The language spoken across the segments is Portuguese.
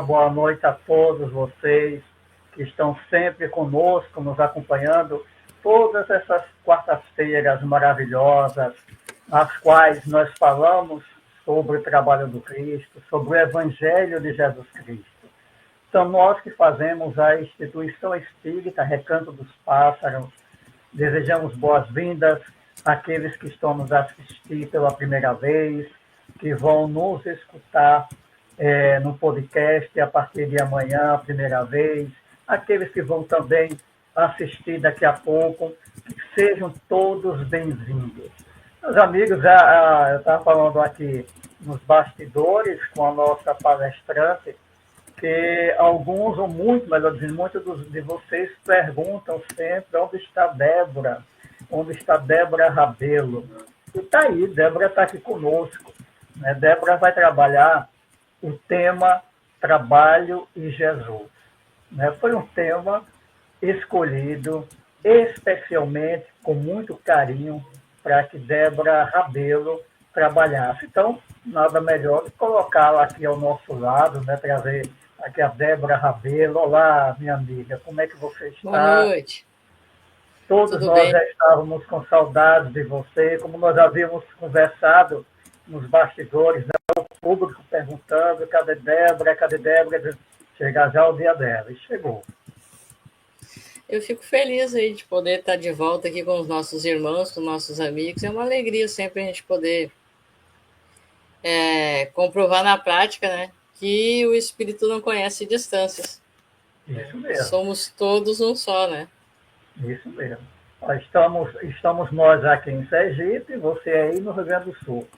boa noite a todos vocês que estão sempre conosco, nos acompanhando, todas essas quartas-feiras maravilhosas, nas quais nós falamos sobre o trabalho do Cristo, sobre o Evangelho de Jesus Cristo. Então, nós que fazemos a Instituição Espírita Recanto dos Pássaros, desejamos boas-vindas àqueles que estão nos assistir pela primeira vez, que vão nos escutar no podcast a partir de amanhã, a primeira vez, aqueles que vão também assistir daqui a pouco, que sejam todos bem-vindos. Meus amigos, eu estava falando aqui nos bastidores com a nossa palestrante, que alguns, ou muito, melhor dizendo, muitos de vocês perguntam sempre onde está Débora, onde está Débora Rabelo. E está aí, Débora está aqui conosco. Né? Débora vai trabalhar o tema Trabalho e Jesus. Né? Foi um tema escolhido especialmente com muito carinho para que Débora Rabelo trabalhasse. Então, nada melhor do que colocá-la aqui ao nosso lado, né? Trazer aqui a Débora Rabelo. Olá, minha amiga, como é que você está? Boa noite. Todos Tudo nós bem? já estávamos com saudades de você, como nós havíamos conversado nos bastidores, né? O público perguntando, cadê Débora, cadê Débora? Chegar já o dia dela, e chegou. Eu fico feliz aí de poder estar de volta aqui com os nossos irmãos, com os nossos amigos. É uma alegria sempre a gente poder comprovar na prática, né, que o Espírito não conhece distâncias. Isso mesmo. Somos todos um só, né? Isso mesmo. Estamos nós aqui em Sergipe, você aí no Rio Grande do Sul.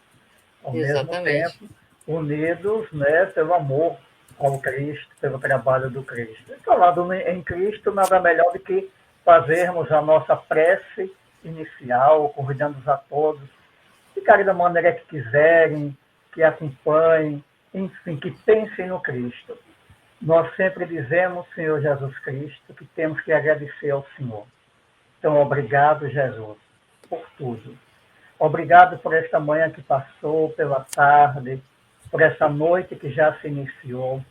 Ao Exatamente. mesmo tempo, unidos, né, pelo amor ao Cristo, pelo trabalho do Cristo. E falando em Cristo, nada melhor do que fazermos a nossa prece inicial, convidando a todos, ficarem da maneira que quiserem, que acompanhem, enfim, que pensem no Cristo. Nós sempre dizemos, Senhor Jesus Cristo, que temos que agradecer ao Senhor. Então, obrigado, Jesus, por tudo. Obrigado por esta manhã que passou, pela tarde, por essa noite que já se iniciou.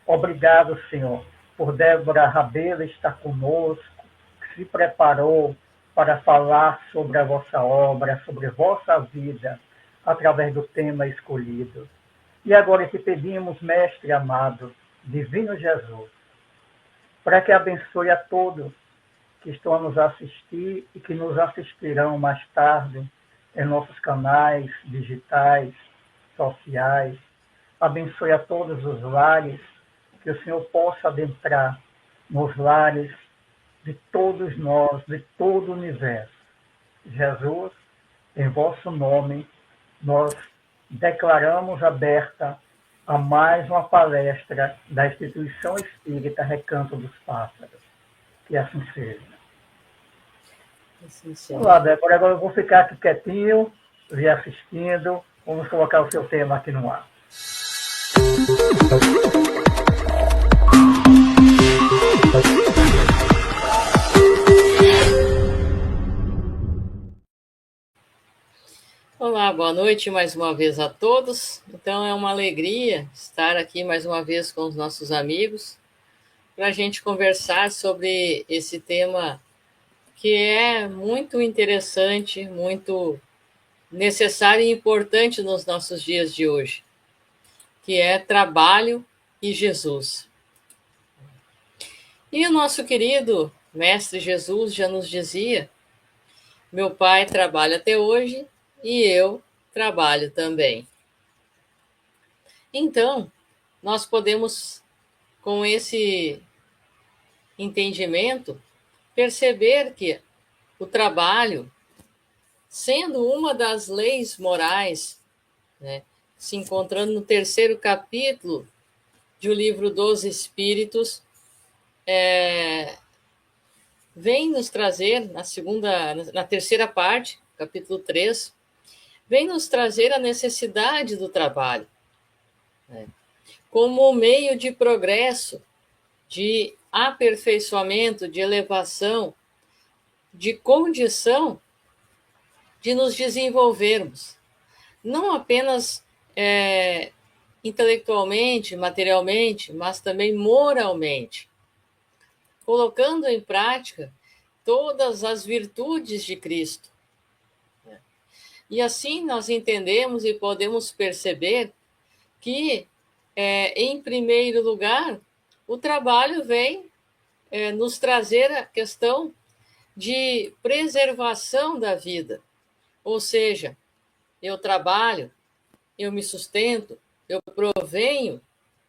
Obrigado, Senhor, por Débora Rabelo estar conosco, que se preparou para falar sobre a vossa obra, sobre a vossa vida, através do tema escolhido. E agora te pedimos, Mestre amado, Divino Jesus, para que abençoe a todos que estão a nos assistir e que nos assistirão mais tarde em nossos canais digitais, sociais. Abençoe a todos os lares, que o Senhor possa adentrar nos lares de todos nós, de todo o universo. Jesus, em vosso nome, nós declaramos aberta a mais uma palestra da Instituição Espírita Recanto dos Pássaros. Que assim seja. Olá, Débora, agora eu vou ficar aqui quietinho, lhe assistindo. Vamos colocar o seu tema aqui no ar. Olá, boa noite mais uma vez a todos. Então é uma alegria estar aqui mais uma vez com os nossos amigos para a gente conversar sobre esse tema que é muito interessante, muito necessário e importante nos nossos dias de hoje, que é trabalho e Jesus. E o nosso querido Mestre Jesus já nos dizia: meu pai trabalha até hoje e eu trabalho também. Então, nós podemos, com esse entendimento, perceber que o trabalho, sendo uma das leis morais, né, se encontrando no 3º capítulo do livro dos Espíritos, vem nos trazer, na 3ª parte, capítulo 3, vem nos trazer a necessidade do trabalho, né, como meio de progresso, de aperfeiçoamento, de elevação, de condição de nos desenvolvermos. Não apenas intelectualmente, materialmente, mas também moralmente, colocando em prática todas as virtudes de Cristo. E assim nós entendemos e podemos perceber que, em primeiro lugar, o trabalho vem nos trazer a questão de preservação da vida. Ou seja, eu trabalho, eu me sustento, eu provenho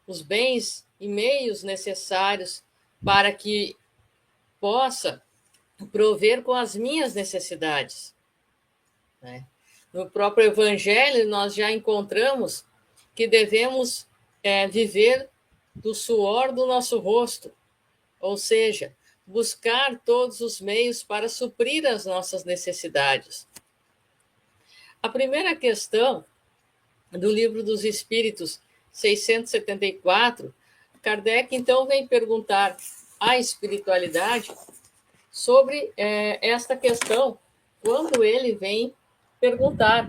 os bens e meios necessários para que possa prover com as minhas necessidades. Né? No próprio Evangelho, nós já encontramos que devemos viver do suor do nosso rosto, ou seja, buscar todos os meios para suprir as nossas necessidades. A primeira questão do Livro dos Espíritos, 674, Kardec, então, vem perguntar à espiritualidade sobre esta questão, quando ele vem perguntar: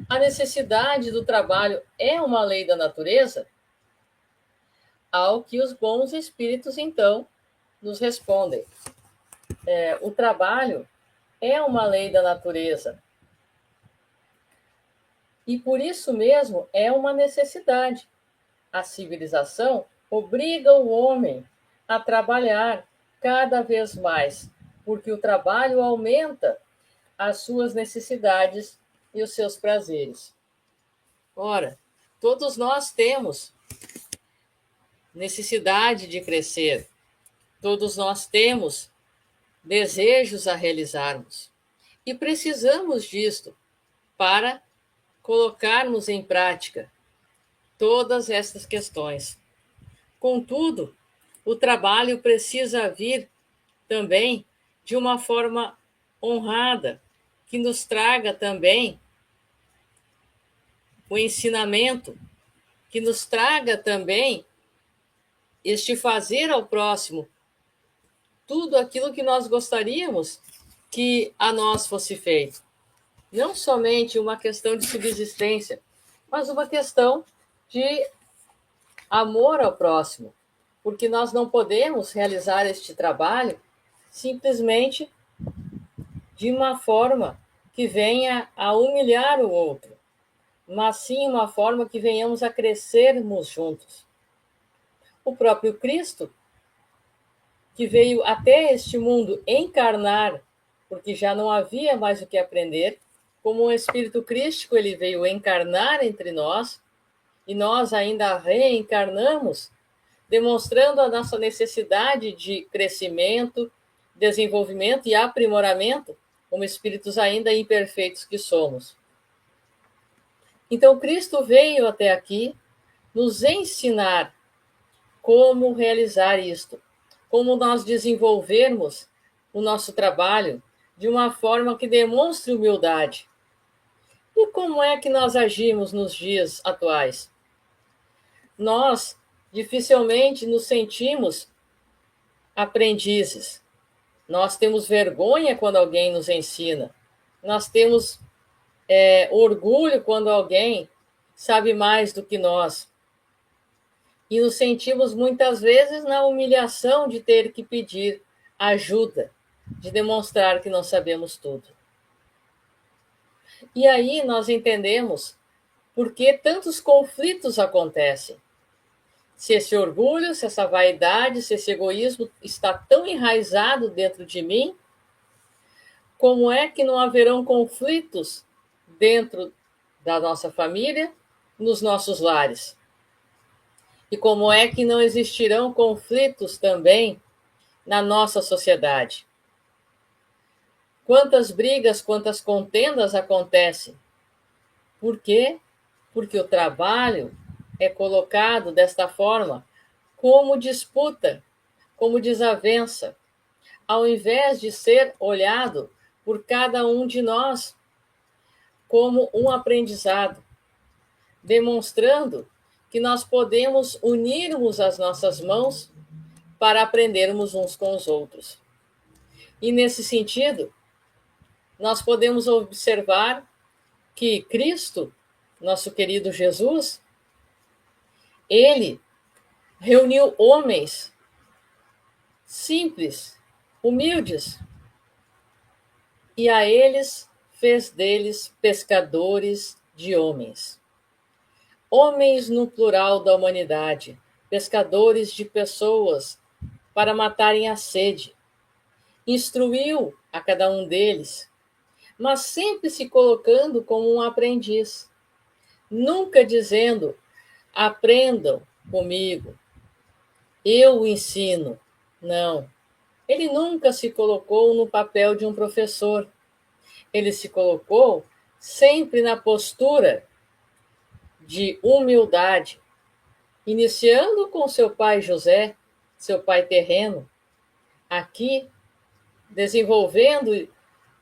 a necessidade do trabalho é uma lei da natureza? Ao que os bons espíritos, então, nos respondem: o trabalho é uma lei da natureza. E por isso mesmo é uma necessidade. A civilização obriga o homem a trabalhar cada vez mais, porque o trabalho aumenta as suas necessidades e os seus prazeres. Ora, todos nós temos necessidade de crescer, todos nós temos desejos a realizarmos e precisamos disto para colocarmos em prática todas estas questões. Contudo, o trabalho precisa vir também de uma forma honrada, que nos traga também o ensinamento, que nos traga também este fazer ao próximo tudo aquilo que nós gostaríamos que a nós fosse feito. Não somente uma questão de subsistência, mas uma questão de amor ao próximo, porque nós não podemos realizar este trabalho simplesmente de uma forma que venha a humilhar o outro, mas sim uma forma que venhamos a crescermos juntos. O próprio Cristo, que veio até este mundo encarnar, porque já não havia mais o que aprender, como um espírito crístico, ele veio encarnar entre nós, e nós ainda reencarnamos, demonstrando a nossa necessidade de crescimento, desenvolvimento e aprimoramento, como espíritos ainda imperfeitos que somos. Então, Cristo veio até aqui nos ensinar como realizar isto, como nós desenvolvermos o nosso trabalho de uma forma que demonstre humildade. E como é que nós agimos nos dias atuais? Nós dificilmente nos sentimos aprendizes. Nós temos vergonha quando alguém nos ensina. Nós temos orgulho quando alguém sabe mais do que nós. E nos sentimos muitas vezes na humilhação de ter que pedir ajuda, de demonstrar que não sabemos tudo. E aí nós entendemos por que tantos conflitos acontecem. Se esse orgulho, se essa vaidade, se esse egoísmo está tão enraizado dentro de mim, como é que não haverão conflitos dentro da nossa família, nos nossos lares? E como é que não existirão conflitos também na nossa sociedade? Quantas brigas, quantas contendas acontecem? Por quê? Porque o trabalho é colocado desta forma como disputa, como desavença, ao invés de ser olhado por cada um de nós como um aprendizado, demonstrando que nós podemos unirmos as nossas mãos para aprendermos uns com os outros. E nesse sentido, nós podemos observar que Cristo, nosso querido Jesus, Ele reuniu homens simples, humildes, e a eles fez deles pescadores de homens. Homens no plural da humanidade, pescadores de pessoas para matarem a sede. Instruiu a cada um deles, mas sempre se colocando como um aprendiz, nunca dizendo: aprendam comigo, eu o ensino. Não, ele nunca se colocou no papel de um professor. Ele se colocou sempre na postura de humildade, iniciando com seu pai José, seu pai terreno, aqui desenvolvendo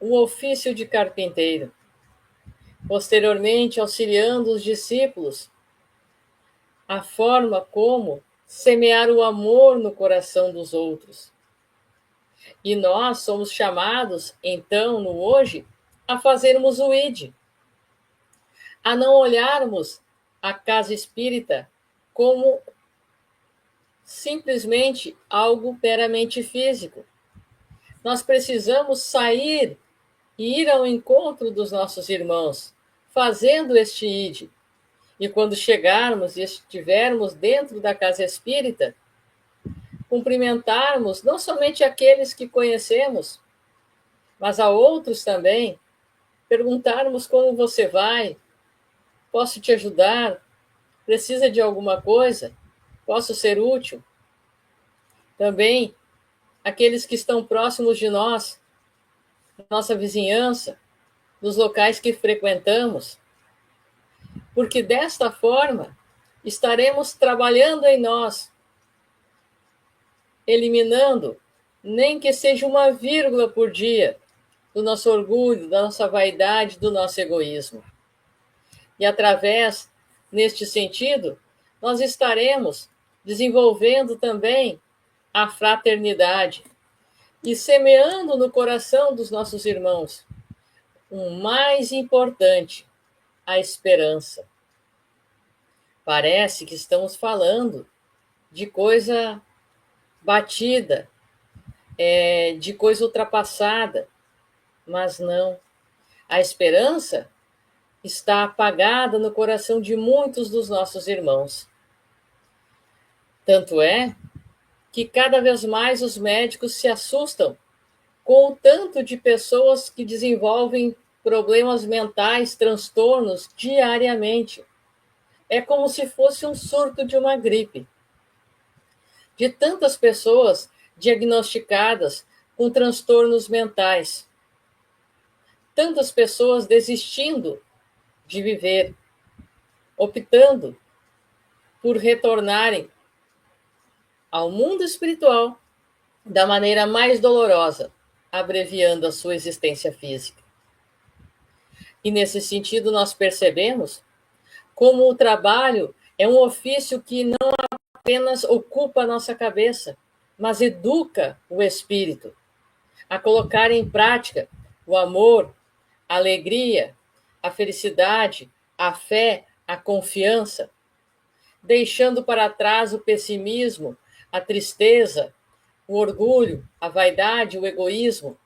o ofício de carpinteiro, posteriormente auxiliando os discípulos a forma como semear o amor no coração dos outros. E nós somos chamados, então, no hoje, a fazermos o ID, a não olharmos a casa espírita como simplesmente algo meramente físico. Nós precisamos sair e ir ao encontro dos nossos irmãos, fazendo este ID. E quando chegarmos e estivermos dentro da casa espírita, cumprimentarmos não somente aqueles que conhecemos, mas a outros também, perguntarmos como você vai, posso te ajudar, precisa de alguma coisa, posso ser útil. Também aqueles que estão próximos de nós, nossa vizinhança, nos locais que frequentamos, porque desta forma estaremos trabalhando em nós, eliminando, nem que seja uma vírgula por dia, do nosso orgulho, da nossa vaidade, do nosso egoísmo. E através, neste sentido, nós estaremos desenvolvendo também a fraternidade e semeando no coração dos nossos irmãos o mais importante, a esperança. Parece que estamos falando de coisa batida, de coisa ultrapassada, mas não. A esperança está apagada no coração de muitos dos nossos irmãos. Tanto é que cada vez mais os médicos se assustam com o tanto de pessoas que desenvolvem problemas mentais, transtornos diariamente. É como se fosse um surto de uma gripe. De tantas pessoas diagnosticadas com transtornos mentais. Tantas pessoas desistindo de viver, optando por retornarem ao mundo espiritual da maneira mais dolorosa, abreviando a sua existência física. E nesse sentido nós percebemos como o trabalho é um ofício que não apenas ocupa a nossa cabeça, mas educa o espírito a colocar em prática o amor, a alegria, a felicidade, a fé, a confiança, deixando para trás o pessimismo, a tristeza, o orgulho, a vaidade, o egoísmo,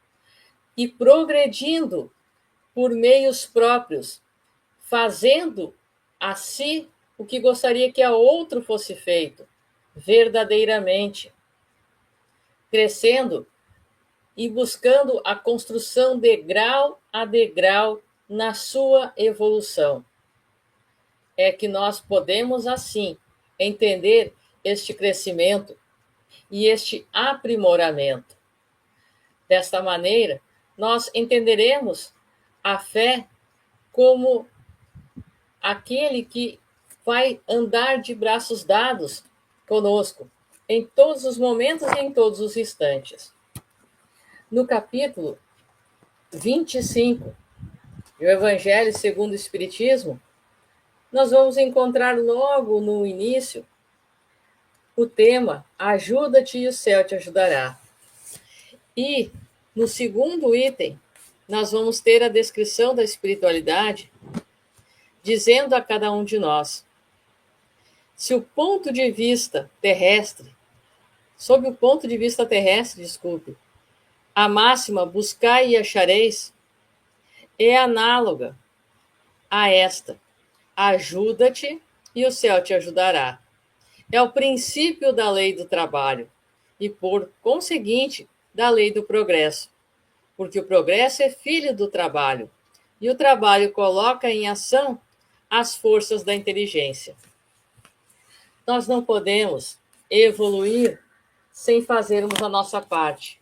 e progredindo por meios próprios, fazendo a si o que gostaria que a outro fosse feito, verdadeiramente, crescendo e buscando a construção degrau a degrau na sua evolução. É que nós podemos, assim, entender este crescimento e este aprimoramento. Desta maneira, nós entenderemos a fé como aquele que vai andar de braços dados conosco em todos os momentos e em todos os instantes. No capítulo 25 do Evangelho segundo o Espiritismo, nós vamos encontrar logo no início o tema Ajuda-te e o céu te ajudará. E no segundo item, nós vamos ter a descrição da espiritualidade, dizendo a cada um de nós: Se o ponto de vista terrestre, sob o ponto de vista terrestre, desculpe, a máxima buscai e achareis é análoga a esta: ajuda-te e o céu te ajudará. É o princípio da lei do trabalho e, por conseguinte, da lei do progresso, porque o progresso é filho do trabalho e o trabalho coloca em ação as forças da inteligência. Nós não podemos evoluir sem fazermos a nossa parte.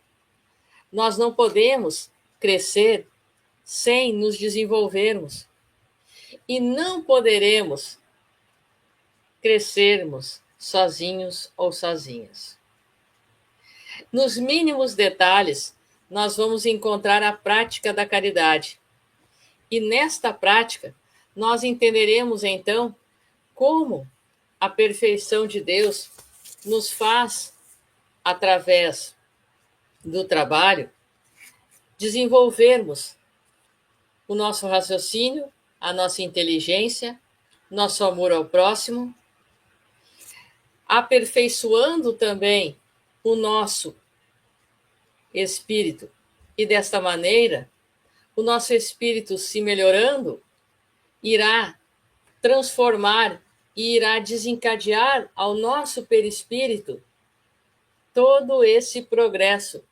Nós não podemos crescer sem nos desenvolvermos. E não poderemos crescermos sozinhos ou sozinhas. Nos mínimos detalhes, nós vamos encontrar a prática da caridade. E nesta prática, nós entenderemos então como a perfeição de Deus nos faz, através do trabalho, desenvolvermos o nosso raciocínio, a nossa inteligência, nosso amor ao próximo, aperfeiçoando também o nosso espírito. E desta maneira, o nosso espírito se melhorando, irá transformar e irá desencadear ao nosso perispírito todo esse progresso,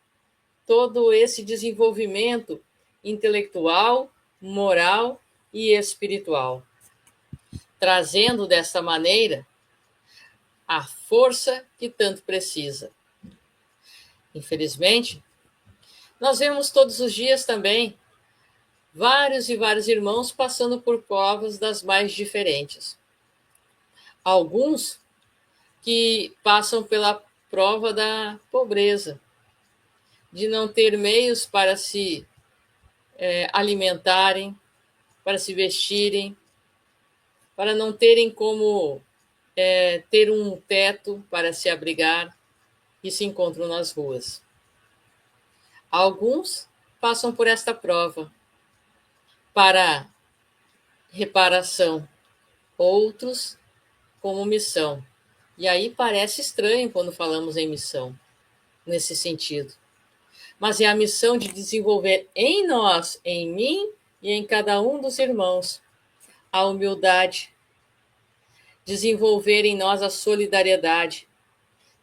todo esse desenvolvimento intelectual, moral e espiritual, trazendo dessa maneira a força que tanto precisa. Infelizmente, nós vemos todos os dias também vários e vários irmãos passando por provas das mais diferentes. Alguns que passam pela prova da pobreza, de não ter meios para se alimentarem, para se vestirem, para não terem como ter um teto para se abrigar e se encontram nas ruas. Alguns passam por esta prova para reparação, outros como missão. E aí parece estranho quando falamos em missão, nesse sentido. Mas é a missão de desenvolver em nós, em mim e em cada um dos irmãos, a humildade, desenvolver em nós a solidariedade,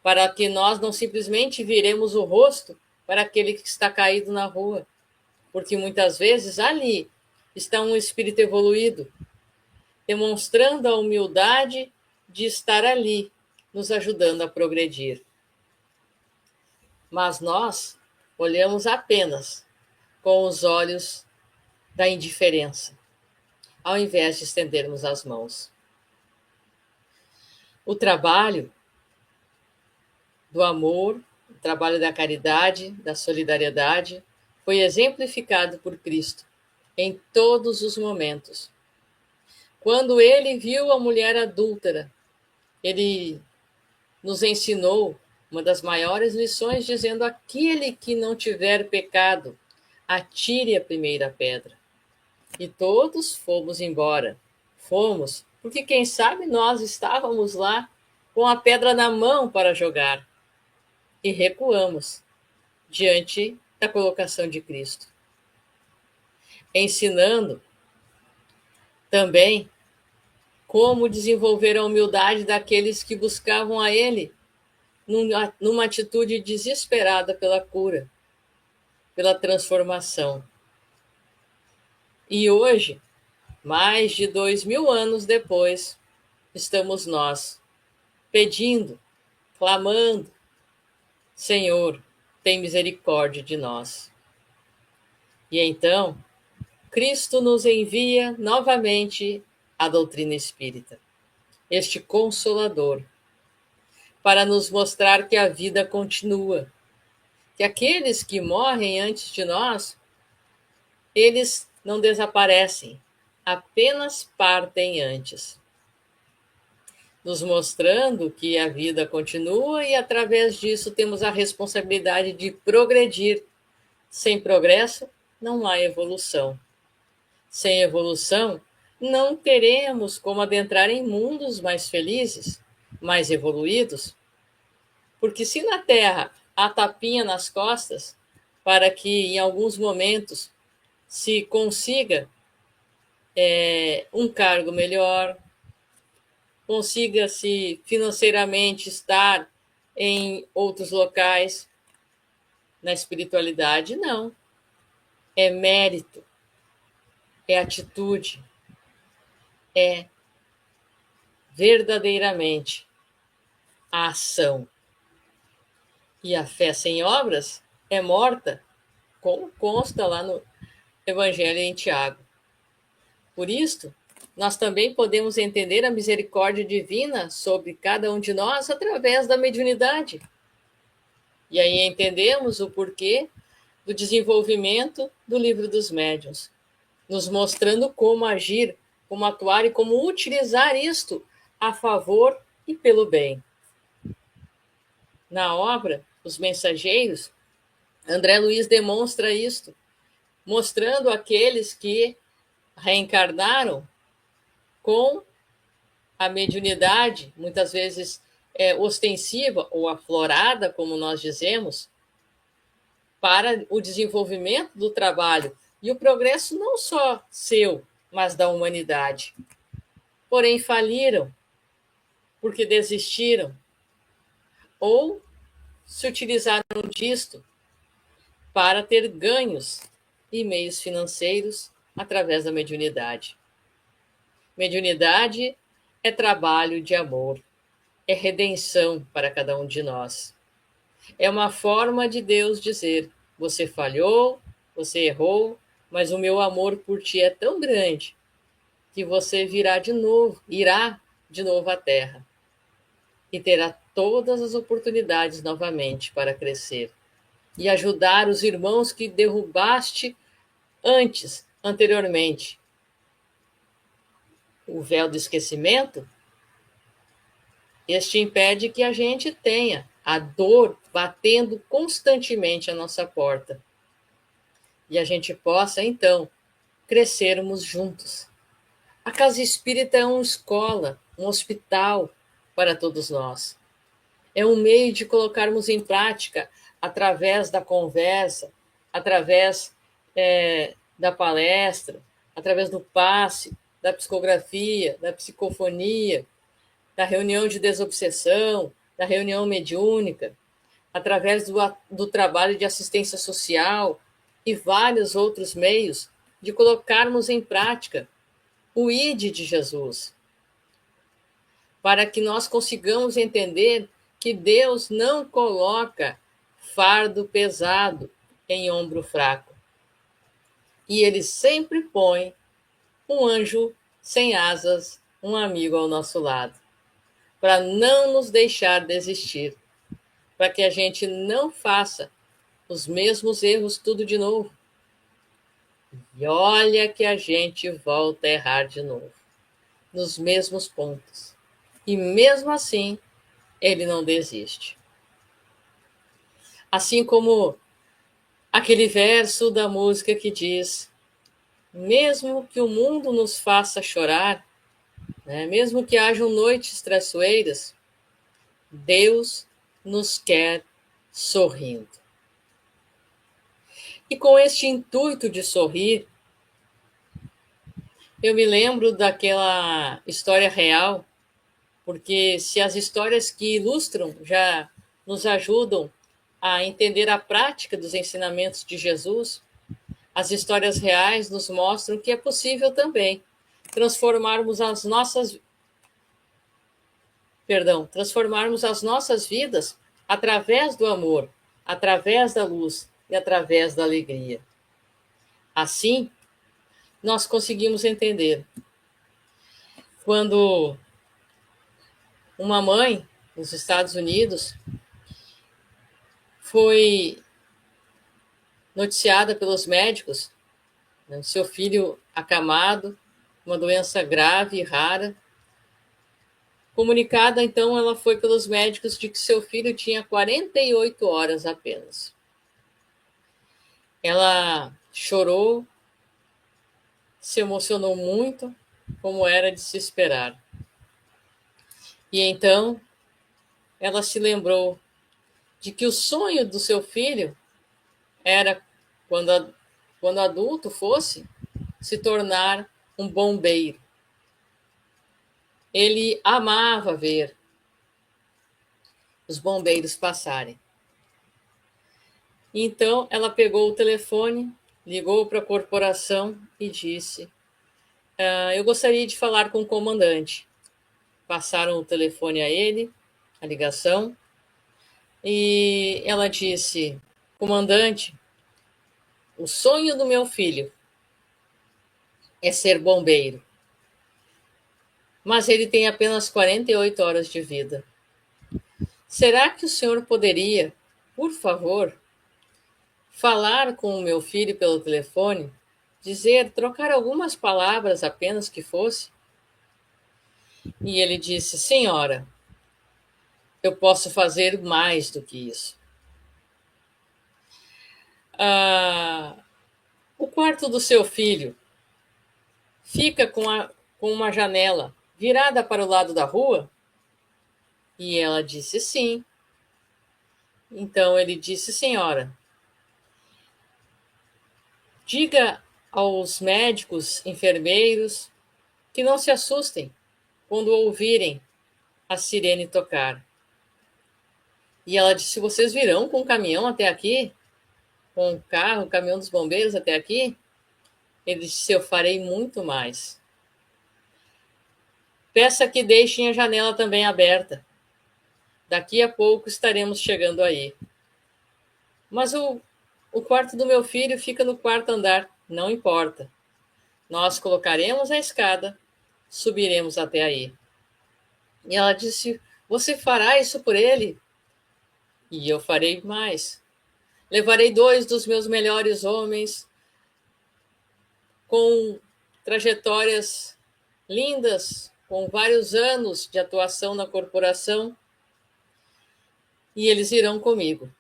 para que nós não simplesmente viremos o rosto para aquele que está caído na rua, porque muitas vezes ali está um espírito evoluído, demonstrando a humildade de estar ali, nos ajudando a progredir. Mas nós olhamos apenas com os olhos da indiferença, ao invés de estendermos as mãos. O trabalho do amor, o trabalho da caridade, da solidariedade, foi exemplificado por Cristo em todos os momentos. Quando ele viu a mulher adúltera, ele nos ensinou uma das maiores lições, dizendo: aquele que não tiver pecado, atire a primeira pedra. E todos fomos embora. Fomos, porque quem sabe nós estávamos lá com a pedra na mão para jogar. E recuamos diante da colocação de Cristo, ensinando também como desenvolver a humildade daqueles que buscavam a Ele numa atitude desesperada pela cura, pela transformação. E hoje, mais de 2000 anos depois, estamos nós pedindo, clamando: Senhor, tem misericórdia de nós. E então, Cristo nos envia novamente a doutrina espírita, este Consolador, para nos mostrar que a vida continua, que aqueles que morrem antes de nós, eles não desaparecem, apenas partem antes, nos mostrando que a vida continua e, através disso, temos a responsabilidade de progredir. Sem progresso, não há evolução. Sem evolução, não teremos como adentrar em mundos mais felizes, mais evoluídos, porque se na Terra há tapinha nas costas para que em alguns momentos se consiga um cargo melhor, consiga-se financeiramente estar em outros locais, na espiritualidade, não. É mérito, é atitude, é verdadeiramente a ação. E a fé sem obras é morta, como consta lá no Evangelho em Tiago. Por isto, nós também podemos entender a misericórdia divina sobre cada um de nós através da mediunidade. E aí entendemos o porquê do desenvolvimento do Livro dos Médiuns, nos mostrando como agir, como atuar e como utilizar isto a favor e pelo bem. Na obra Os Mensageiros, André Luiz demonstra isto, mostrando aqueles que reencarnaram com a mediunidade, muitas vezes ostensiva ou aflorada, como nós dizemos, para o desenvolvimento do trabalho e o progresso não só seu, mas da humanidade. Porém, faliram porque desistiram ou se utilizaram disto para ter ganhos e meios financeiros através da mediunidade. Mediunidade é trabalho de amor, é redenção para cada um de nós. É uma forma de Deus dizer: você falhou, você errou, mas o meu amor por ti é tão grande que você irá de novo à Terra e terá todas as oportunidades novamente para crescer e ajudar os irmãos que derrubaste anteriormente. O véu do esquecimento, este impede que a gente tenha a dor batendo constantemente à nossa porta. E a gente possa, então, crescermos juntos. A casa espírita é uma escola, um hospital para todos nós. É um meio de colocarmos em prática, através da conversa, através da palestra, através do passe, da psicografia, da psicofonia, da reunião de desobsessão, da reunião mediúnica, através do trabalho de assistência social e vários outros meios de colocarmos em prática o ID de Jesus, para que nós consigamos entender que Deus não coloca fardo pesado em ombro fraco. E Ele sempre põe um anjo sem asas, um amigo ao nosso lado, para não nos deixar desistir, para que a gente não faça os mesmos erros tudo de novo. E olha que a gente volta a errar de novo, nos mesmos pontos. E mesmo assim, ele não desiste. Assim como aquele verso da música que diz: mesmo que o mundo nos faça chorar, né, mesmo que hajam noites traiçoeiras, Deus nos quer sorrindo. E com este intuito de sorrir, eu me lembro daquela história real, porque se as histórias que ilustram já nos ajudam a entender a prática dos ensinamentos de Jesus, as histórias reais nos mostram que é possível também transformarmos as nossas vidas através do amor, através da luz e através da alegria. Assim, nós conseguimos entender. Quando uma mãe nos Estados Unidos foi noticiada pelos médicos, né, seu filho acamado, uma doença grave e rara. Comunicada, então, ela foi pelos médicos de que seu filho tinha 48 horas apenas. Ela chorou, se emocionou muito, como era de se esperar. E então, ela se lembrou de que o sonho do seu filho era, quando adulto fosse, se tornar um bombeiro. Ele amava ver os bombeiros passarem. Então, ela pegou o telefone, ligou para a corporação e disse: eu gostaria de falar com o comandante. Passaram o telefone a ele, a ligação, e ela disse: comandante, o sonho do meu filho é ser bombeiro, mas ele tem apenas 48 horas de vida. Será que o senhor poderia, por favor, falar com o meu filho pelo telefone, trocar algumas palavras apenas que fosse? E ele disse: senhora, eu posso fazer mais do que isso. O quarto do seu filho fica com uma janela virada para o lado da rua? E ela disse sim. Então ele disse: senhora, diga aos médicos, enfermeiros, que não se assustem quando ouvirem a sirene tocar. E ela disse: vocês virão com o caminhão até aqui? Com o carro, o caminhão dos bombeiros até aqui? Ele disse: eu farei muito mais. Peça que deixem a janela também aberta. Daqui a pouco estaremos chegando aí. Mas o quarto do meu filho fica no quarto andar. Não importa. Nós colocaremos a escada, subiremos até aí. E ela disse: você fará isso por ele? E eu farei mais. Levarei 2 dos meus melhores homens, com trajetórias lindas, com vários anos de atuação na corporação, e eles irão comigo.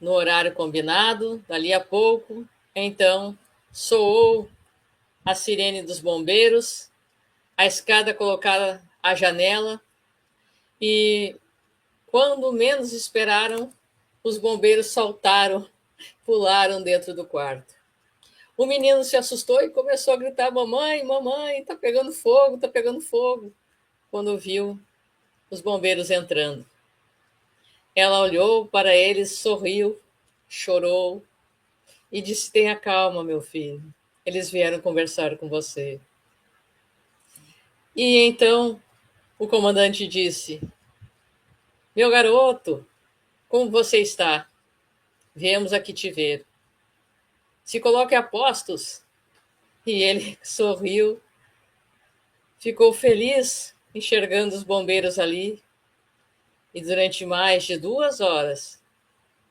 No horário combinado, dali a pouco, então, soou a sirene dos bombeiros, a escada colocada à janela, e quando menos esperaram, os bombeiros saltaram, pularam dentro do quarto. O menino se assustou e começou a gritar: mamãe, mamãe, tá pegando fogo, tá pegando fogo. Quando viu os bombeiros entrando, ela olhou para eles, sorriu, chorou e disse: tenha calma, meu filho, eles vieram conversar com você. E então o comandante disse: meu garoto, como você está? Viemos aqui te ver. Se coloque a postos. E ele sorriu, ficou feliz enxergando os bombeiros ali. E durante mais de 2 horas,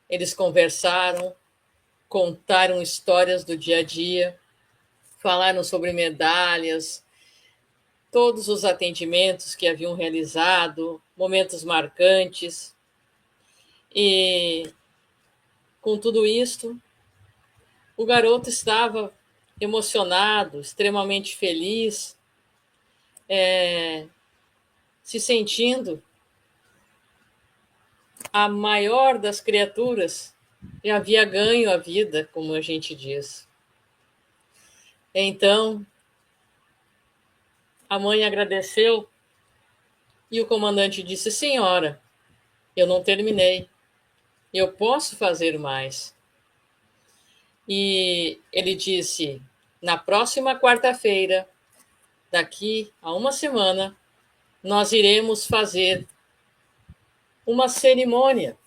eles conversaram, contaram histórias do dia a dia, falaram sobre medalhas, todos os atendimentos que haviam realizado, momentos marcantes. E com tudo isto, o garoto estava emocionado, extremamente feliz, se sentindo a maior das criaturas, e havia ganho a vida, como a gente diz. Então, a mãe agradeceu e o comandante disse: senhora, eu não terminei, eu posso fazer mais. E ele disse: na próxima quarta-feira, daqui a uma semana, nós iremos fazer uma cerimônia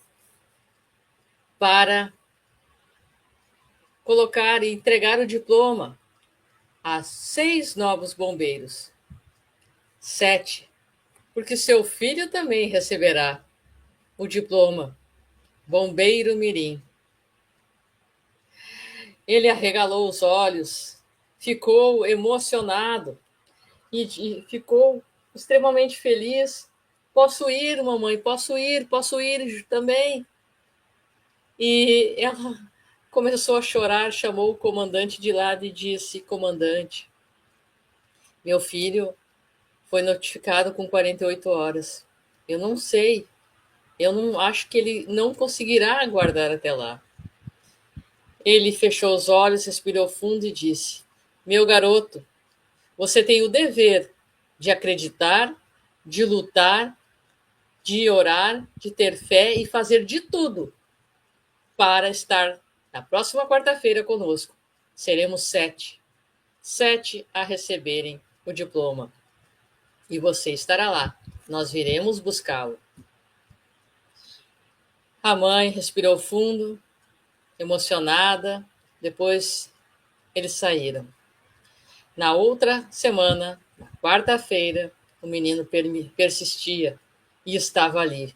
para colocar e entregar o diploma a 6 novos bombeiros. 7, porque seu filho também receberá o diploma Bombeiro Mirim. Ele arregalou os olhos, ficou emocionado e ficou extremamente feliz. Posso ir, mamãe, posso ir também. E ela começou a chorar, chamou o comandante de lado e disse: comandante, meu filho foi notificado com 48 horas. Eu não sei, eu não acho que ele não conseguirá aguardar até lá. Ele fechou os olhos, respirou fundo e disse: Meu garoto, você tem o dever de acreditar, de lutar, de orar, de ter fé e fazer de tudo para estar na próxima quarta-feira conosco. Seremos 7. 7 a receberem o diploma. E você estará lá. Nós viremos buscá-lo. A mãe respirou fundo, emocionada. Depois eles saíram. Na outra semana, na quarta-feira, o menino persistia e estava ali.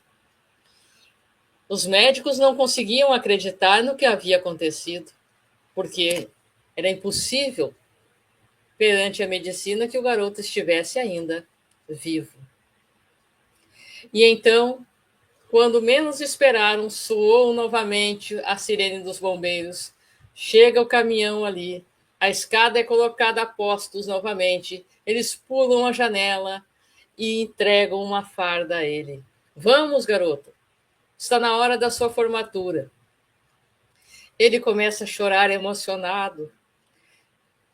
Os médicos não conseguiam acreditar no que havia acontecido, porque era impossível, perante a medicina, que o garoto estivesse ainda vivo. E então, quando menos esperaram, soou novamente a sirene dos bombeiros. Chega o caminhão ali, a escada é colocada a postos novamente, eles pulam a janela e entregam uma farda a ele. Vamos, garoto, está na hora da sua formatura. Ele começa a chorar emocionado.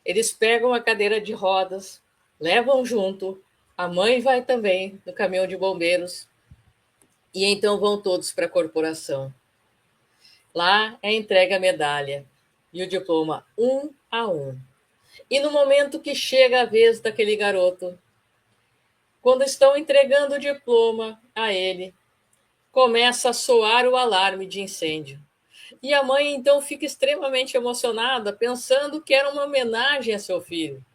Eles pegam a cadeira de rodas, levam junto, a mãe vai também no caminhão de bombeiros, e então vão todos para a corporação. Lá é entregue a medalha e o diploma um a um. E no momento que chega a vez daquele garoto, quando estão entregando o diploma a ele, começa a soar o alarme de incêndio. E a mãe então fica extremamente emocionada, pensando que era uma homenagem a seu filho.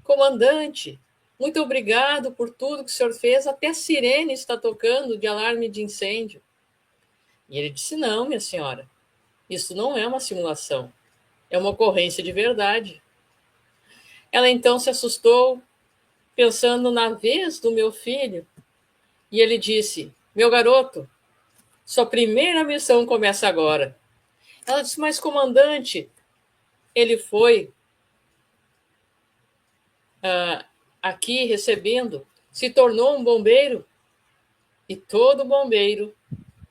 Comandante, muito obrigado por tudo que o senhor fez, até a sirene está tocando de alarme de incêndio. E ele disse: Não, minha senhora, isso não é uma simulação, é uma ocorrência de verdade. Ela então se assustou, pensando na vez do meu filho, e ele disse: Meu garoto, sua primeira missão começa agora. Ela disse: Mas, comandante, ele foi aqui recebendo, se tornou um bombeiro, e todo bombeiro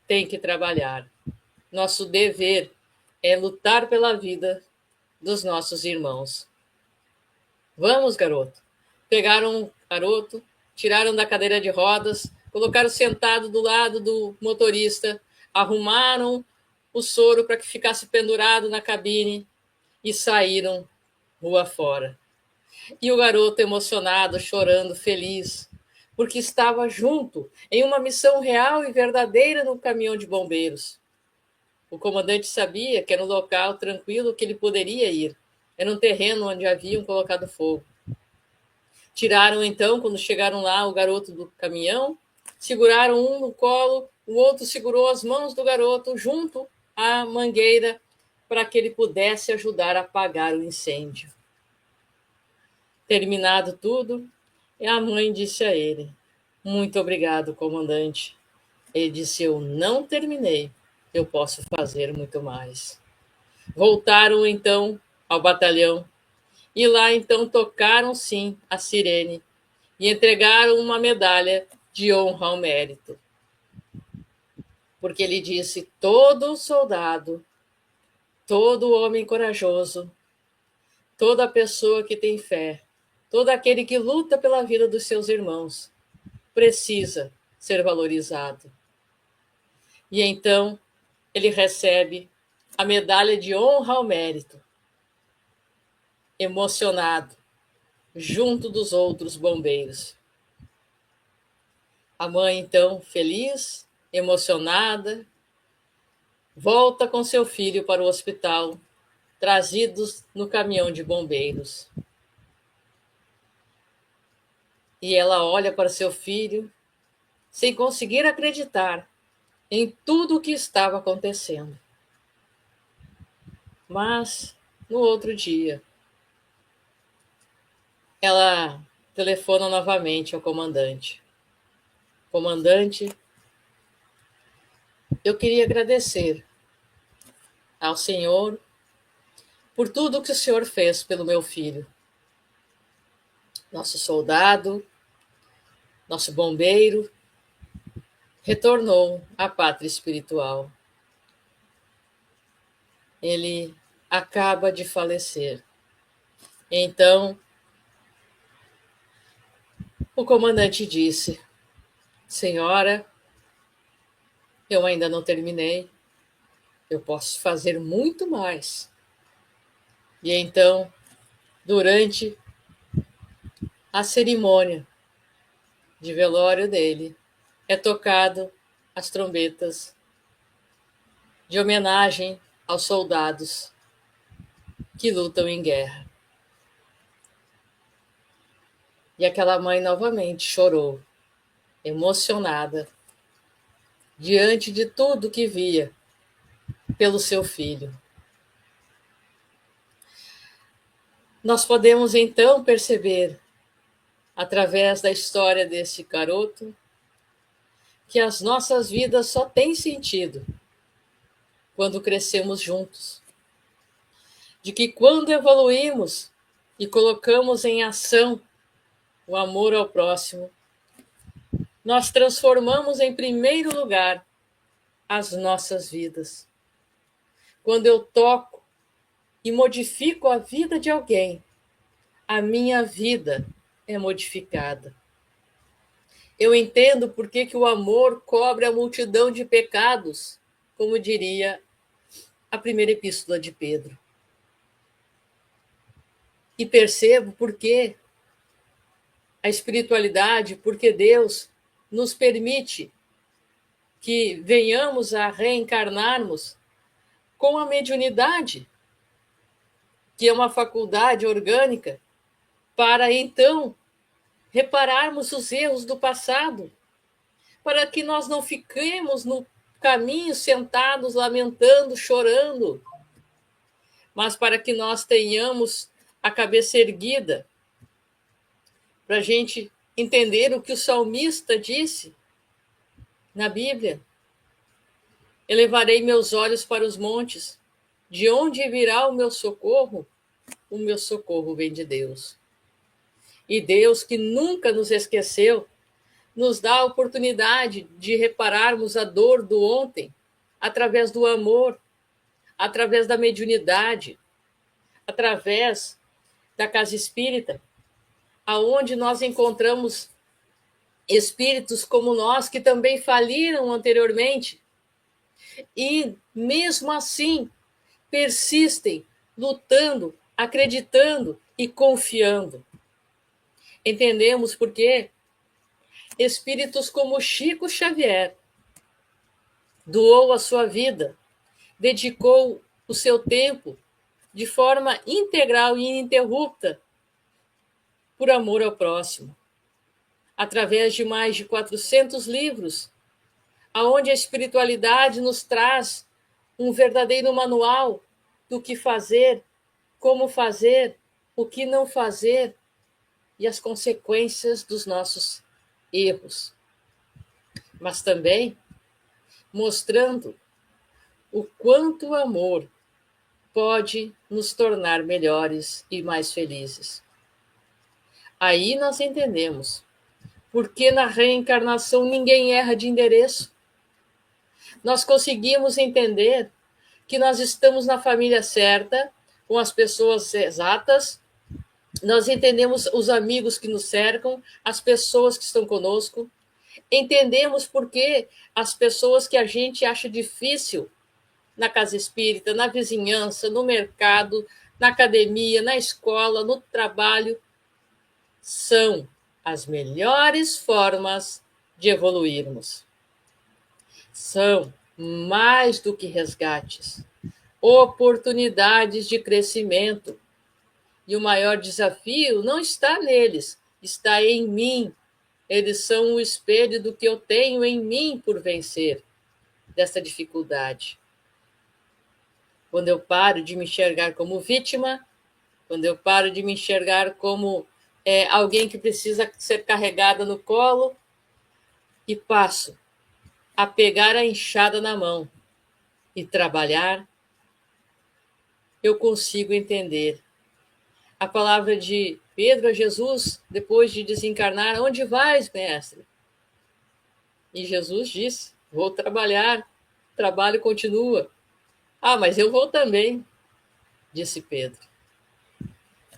tem que trabalhar. Nosso dever é lutar pela vida dos nossos irmãos. Vamos, garoto. Pegaram o garoto, tiraram da cadeira de rodas, colocaram sentado do lado do motorista, arrumaram o soro para que ficasse pendurado na cabine e saíram rua fora. E o garoto emocionado, chorando, feliz, porque estava junto em uma missão real e verdadeira no caminhão de bombeiros. O comandante sabia que era um local tranquilo que ele poderia ir. Era um terreno onde haviam colocado fogo. Tiraram então, quando chegaram lá, o garoto do caminhão, seguraram um no colo, o outro segurou as mãos do garoto junto à mangueira para que ele pudesse ajudar a apagar o incêndio. Terminado tudo, a mãe disse a ele: Muito obrigado, comandante. Ele disse: Eu não terminei, eu posso fazer muito mais. Voltaram então ao batalhão e lá então tocaram sim a sirene e entregaram uma medalha de honra ao mérito. Porque ele disse: todo soldado, todo homem corajoso, toda pessoa que tem fé, todo aquele que luta pela vida dos seus irmãos, precisa ser valorizado. E então ele recebe a medalha de honra ao mérito, emocionado, junto dos outros bombeiros. A mãe, então, feliz, emocionada, volta com seu filho para o hospital, trazidos no caminhão de bombeiros. E ela olha para seu filho, sem conseguir acreditar em tudo o que estava acontecendo. Mas, no outro dia, ela telefona novamente ao comandante. Comandante, eu queria agradecer ao senhor por tudo que o senhor fez pelo meu filho. Nosso soldado nosso bombeiro, retornou à pátria espiritual. Ele acaba de falecer. Então, o comandante disse: Senhora, eu ainda não terminei, eu posso fazer muito mais. E então, durante a cerimônia de velório dele, é tocado as trombetas de homenagem aos soldados que lutam em guerra. E aquela mãe novamente chorou, emocionada, diante de tudo que via pelo seu filho. Nós podemos então perceber, através da história desse garoto, que as nossas vidas só têm sentido quando crescemos juntos. De que quando evoluímos e colocamos em ação o amor ao próximo, nós transformamos em primeiro lugar as nossas vidas. Quando eu toco e modifico a vida de alguém, a minha vida é modificada. Eu entendo por que o amor cobre a multidão de pecados, como diria a primeira epístola de Pedro. E percebo por que a espiritualidade, porque Deus nos permite que venhamos a reencarnarmos com a mediunidade, que é uma faculdade orgânica, para então repararmos os erros do passado, para que nós não fiquemos no caminho sentados, lamentando, chorando, mas para que nós tenhamos a cabeça erguida, para a gente entender o que o salmista disse na Bíblia. Elevarei meus olhos para os montes, de onde virá o meu socorro? O meu socorro vem de Deus. E Deus, que nunca nos esqueceu, nos dá a oportunidade de repararmos a dor do ontem, através do amor, através da mediunidade, através da casa espírita, aonde nós encontramos espíritos como nós, que também faliram anteriormente, e mesmo assim persistem, lutando, acreditando e confiando. Entendemos por que espíritos como Chico Xavier doou a sua vida, dedicou o seu tempo de forma integral e ininterrupta por amor ao próximo, através de mais de 400 livros, aonde a espiritualidade nos traz um verdadeiro manual do que fazer, como fazer, o que não fazer e as consequências dos nossos erros. Mas também mostrando o quanto o amor pode nos tornar melhores e mais felizes. Aí nós entendemos por que na reencarnação ninguém erra de endereço. Nós conseguimos entender que nós estamos na família certa, com as pessoas exatas, nós entendemos os amigos que nos cercam, as pessoas que estão conosco, entendemos por que as pessoas que a gente acha difícil na casa espírita, na vizinhança, no mercado, na academia, na escola, no trabalho, são as melhores formas de evoluirmos. São mais do que resgates, oportunidades de crescimento. E o maior desafio não está neles, está em mim. Eles são o espelho do que eu tenho em mim por vencer dessa dificuldade. Quando eu paro de me enxergar como vítima, quando eu paro de me enxergar como alguém que precisa ser carregada no colo, e passo a pegar a enxada na mão e trabalhar, eu consigo entender. A palavra de Pedro a Jesus, depois de desencarnar: onde vais, mestre? E Jesus disse: vou trabalhar, o trabalho continua. Ah, mas eu vou também, disse Pedro.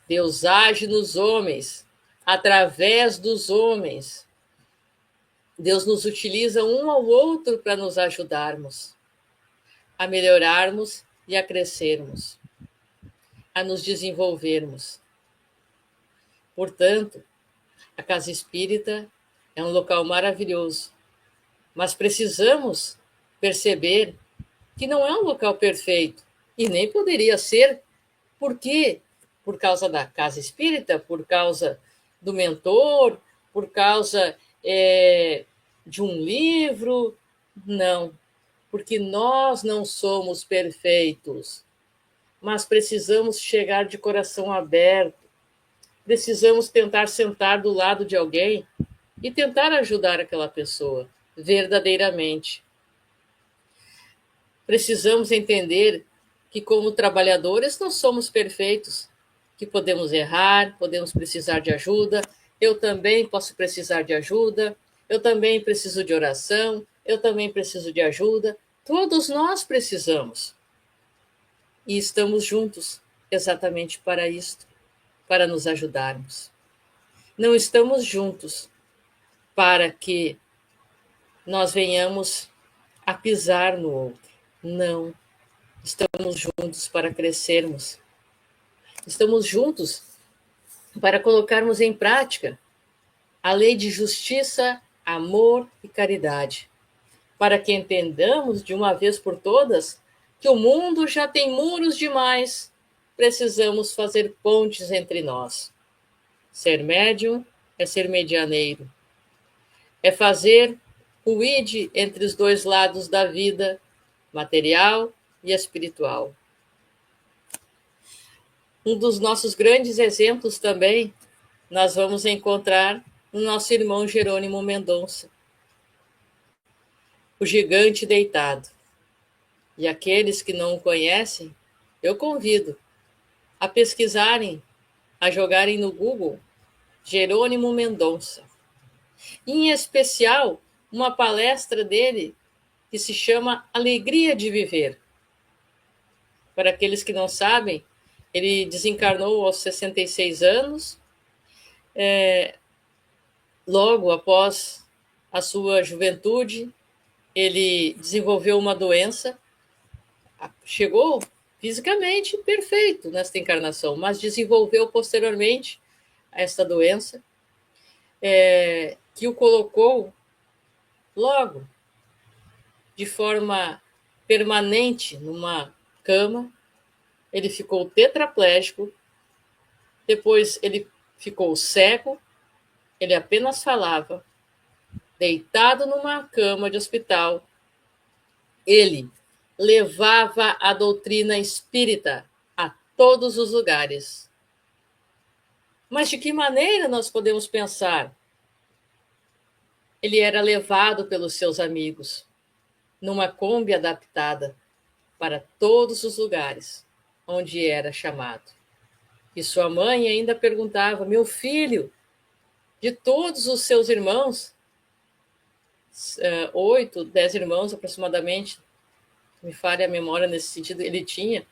Deus age nos homens, através dos homens. Deus nos utiliza um ao outro para nos ajudarmos, a melhorarmos e a crescermos, a nos desenvolvermos. Portanto, a casa espírita é um local maravilhoso, mas precisamos perceber que não é um local perfeito e nem poderia ser. Por quê? Por causa da casa espírita, por causa do mentor, por causa de um livro. Não, porque nós não somos perfeitos, mas precisamos chegar de coração aberto, precisamos tentar sentar do lado de alguém e tentar ajudar aquela pessoa verdadeiramente. Precisamos entender que, como trabalhadores, não somos perfeitos, que podemos errar, podemos precisar de ajuda. Eu também posso precisar de ajuda, eu também preciso de oração, eu também preciso de ajuda. Todos nós precisamos. E estamos juntos exatamente para isto, para nos ajudarmos. Não estamos juntos para que nós venhamos a pisar no outro. Não. Estamos juntos para crescermos. Estamos juntos para colocarmos em prática a lei de justiça, amor e caridade, para que entendamos de uma vez por todas que o mundo já tem muros demais. Precisamos fazer pontes entre nós. Ser médium é ser medianeiro. É fazer o id entre os dois lados da vida, material e espiritual. Um dos nossos grandes exemplos também nós vamos encontrar no nosso irmão Jerônimo Mendonça, o gigante deitado. E aqueles que não o conhecem, eu convido a pesquisarem, a jogarem no Google Jerônimo Mendonça. Em especial, uma palestra dele que se chama Alegria de Viver. Para aqueles que não sabem, ele desencarnou aos 66 anos, logo após a sua juventude. Ele desenvolveu uma doença, chegou fisicamente perfeito nesta encarnação, mas desenvolveu posteriormente esta doença, que o colocou logo, de forma permanente, numa cama. Ele ficou tetraplégico, depois ele ficou cego, ele apenas falava, deitado numa cama de hospital. Ele levava a doutrina espírita a todos os lugares. Mas de que maneira nós podemos pensar? Ele era levado pelos seus amigos, numa Kombi adaptada para todos os lugares onde era chamado. E sua mãe ainda perguntava: meu filho, de todos os seus irmãos, 8, 10 irmãos aproximadamente, me falha a memória nesse sentido, ele tinha.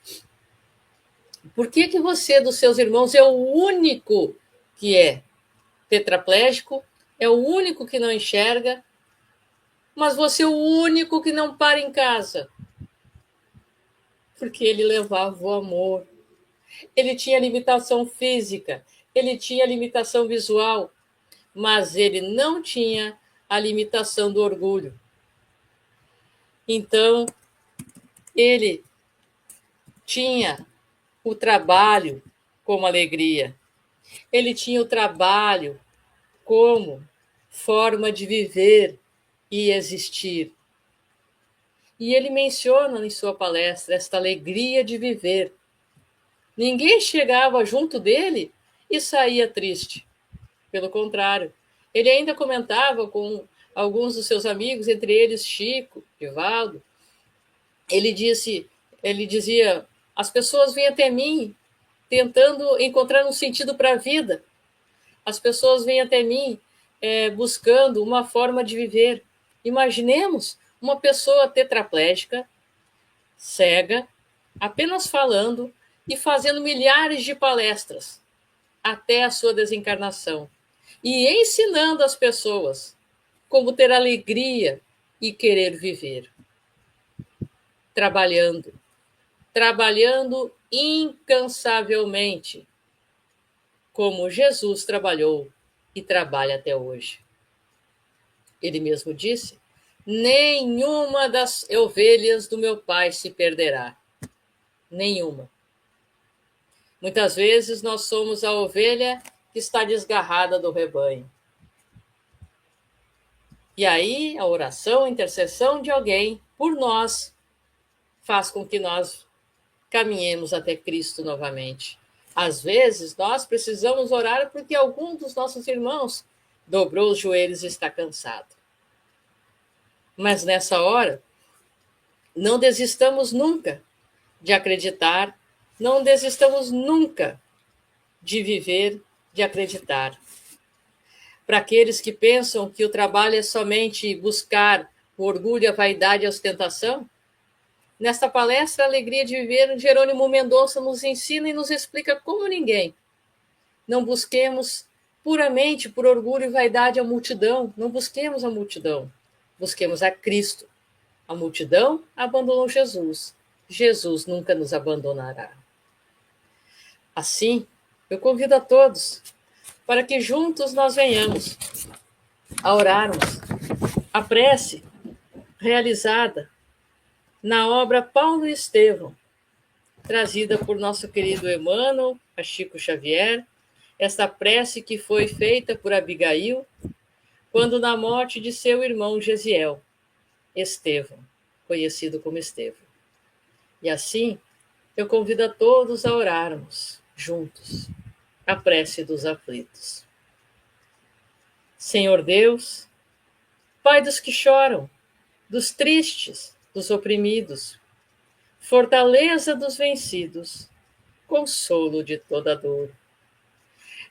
Por que você, dos seus irmãos, é o único que é tetraplégico, é o único que não enxerga, mas você é o único que não para em casa? Porque ele levava o amor. Ele tinha limitação física, ele tinha limitação visual, mas ele não tinha a limitação do orgulho. Então, ele tinha o trabalho como alegria. Ele tinha o trabalho como forma de viver e existir. E ele menciona em sua palestra esta alegria de viver. Ninguém chegava junto dele e saía triste. Pelo contrário, ele ainda comentava com alguns dos seus amigos, entre eles Chico, Divaldo. Ele dizia: as pessoas vêm até mim tentando encontrar um sentido para a vida, As pessoas vêm até mim buscando uma forma de viver. Imaginemos uma pessoa tetraplégica, cega, apenas falando e fazendo milhares de palestras até a sua desencarnação e ensinando as pessoas como ter alegria e querer viver. Trabalhando incansavelmente, como Jesus trabalhou e trabalha até hoje. Ele mesmo disse: nenhuma das ovelhas do meu Pai se perderá. Nenhuma. Muitas vezes nós somos a ovelha que está desgarrada do rebanho. E aí a oração, a intercessão de alguém por nós faz com que nós caminhemos até Cristo novamente. Às vezes nós precisamos orar porque algum dos nossos irmãos dobrou os joelhos e está cansado. Mas nessa hora, não desistamos nunca de acreditar, não desistamos nunca de viver, de acreditar. Para aqueles que pensam que o trabalho é somente buscar o orgulho, a vaidade e a ostentação, nesta palestra, a Alegria de Viver, Jerônimo Mendonça nos ensina e nos explica como ninguém. Não busquemos puramente por orgulho e vaidade a multidão, não busquemos a multidão, busquemos a Cristo. A multidão abandonou Jesus. Jesus nunca nos abandonará. Assim, eu convido a todos para que juntos nós venhamos a orarmos a prece realizada na obra Paulo e Estevão, trazida por nosso querido Emmanuel, a Chico Xavier, esta prece que foi feita por Abigail, quando na morte de seu irmão Gesiel, Estevão, conhecido como Estevão. E assim, eu convido a todos a orarmos juntos a prece dos aflitos. Senhor Deus, Pai dos que choram, dos tristes, dos oprimidos, fortaleza dos vencidos, consolo de toda dor.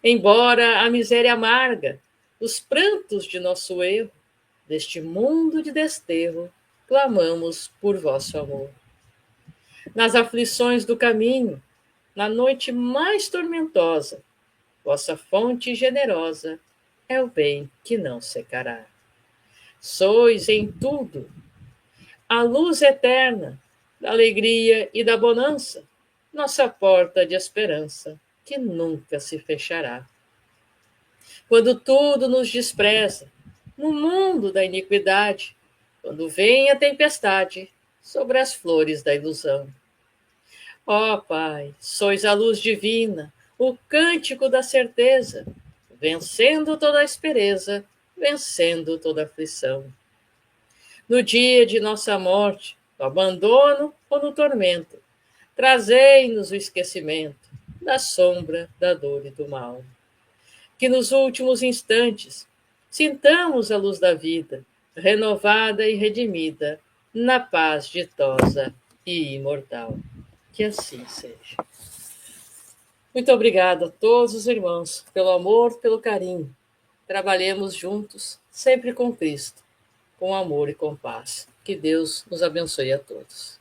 Embora a miséria amarga, os prantos de nosso erro, deste mundo de desterro, clamamos por vosso amor. Nas aflições do caminho, na noite mais tormentosa, vossa fonte generosa é o bem que não secará. Sois em tudo a luz eterna da alegria e da bonança, nossa porta de esperança que nunca se fechará. Quando tudo nos despreza, no mundo da iniquidade, quando vem a tempestade sobre as flores da ilusão. Ó Pai, sois a luz divina, o cântico da certeza, vencendo toda a aspereza, vencendo toda a aflição. No dia de nossa morte, no abandono ou no tormento, trazei-nos o esquecimento da sombra, da dor e do mal. Que nos últimos instantes sintamos a luz da vida, renovada e redimida, na paz ditosa e imortal. Que assim seja. Muito obrigada a todos os irmãos pelo amor, pelo carinho. Trabalhemos juntos, sempre com Cristo, com amor e com paz. Que Deus nos abençoe a todos.